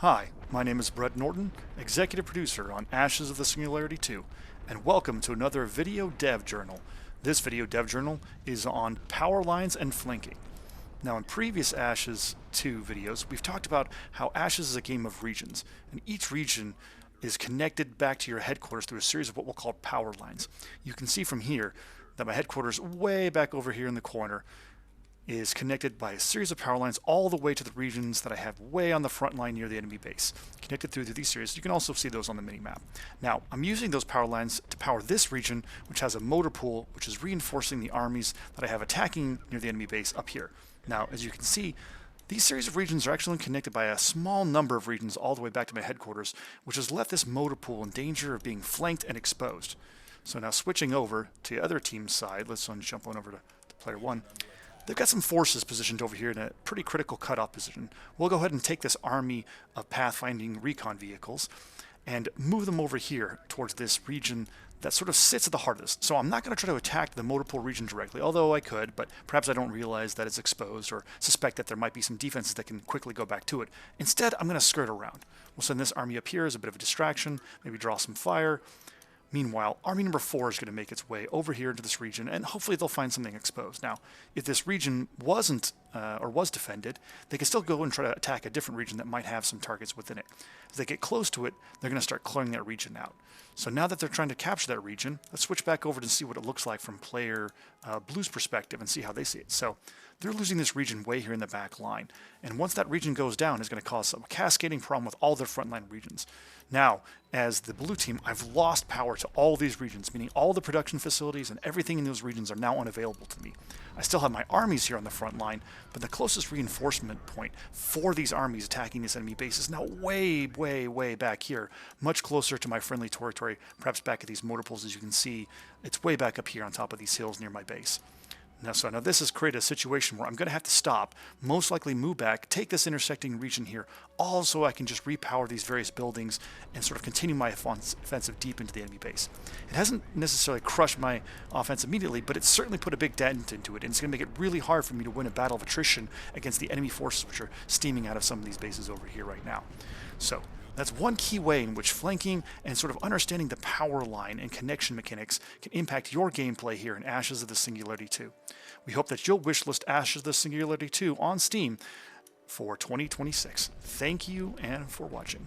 Hi, my name is Brett Norton, Executive Producer on Ashes of the Singularity II, and welcome to another Video Dev Journal. This Video Dev Journal is on power lines and flanking. Now, in previous Ashes 2 videos, we've talked about how Ashes is a game of regions, and each region is connected back to your headquarters through a series of what we'll call power lines. You can see from here that my headquarters way back over here in the corner is connected by a series of power lines all the way to the regions that I have way on the front line near the enemy base. Connected through these series, you can also see those on the mini-map. Now, I'm using those power lines to power this region, which has a motor pool, which is reinforcing the armies that I have attacking near the enemy base up here. Now, as you can see, these series of regions are actually connected by a small number of regions all the way back to my headquarters, which has left this motor pool in danger of being flanked and exposed. So now switching over to the other team's side, let's jump on over to player one. They've got some forces positioned over here in a pretty critical cutoff position. We'll go ahead and take this army of pathfinding recon vehicles and move them over here towards this region that sort of sits at the heart of this. So I'm not going to try to attack the motor pool region directly, although I could, but perhaps I don't realize that it's exposed or suspect that there might be some defenses that can quickly go back to it. Instead, I'm going to skirt around. We'll send this army up here as a bit of a distraction, maybe draw some fire. Meanwhile, Army number 4 is going to make its way over here into this region, and hopefully they'll find something exposed. Now, if this region wasn't or was defended, they can still go and try to attack a different region that might have some targets within it. As they get close to it, they're going to start clearing that region out. So now that they're trying to capture that region, let's switch back over to see what it looks like from player Blue's perspective and see how they see it. So they're losing this region way here in the back line, and once that region goes down, it's going to cause a cascading problem with all their frontline regions. Now, as the blue team, I've lost power to all these regions, meaning all the production facilities and everything in those regions are now unavailable to me. I still have my armies here on the front line, but the closest reinforcement point for these armies attacking this enemy base is now way back here, much closer to my friendly territory, perhaps back at these motor pools. As you can see, it's way back up here on top of these hills near my base. Now this has created a situation where I'm going to have to stop, most likely move back, take this intersecting region here, all so I can just repower these various buildings and sort of continue my offensive deep into the enemy base. It hasn't necessarily crushed my offense immediately, but it's certainly put a big dent into it, and it's going to make it really hard for me to win a battle of attrition against the enemy forces which are steaming out of some of these bases over here right now. So that's one key way in which flanking and sort of understanding the power line and connection mechanics can impact your gameplay here in Ashes of the Singularity II. We hope that you'll wishlist Ashes of the Singularity II on Steam for 2026. Thank you and for watching.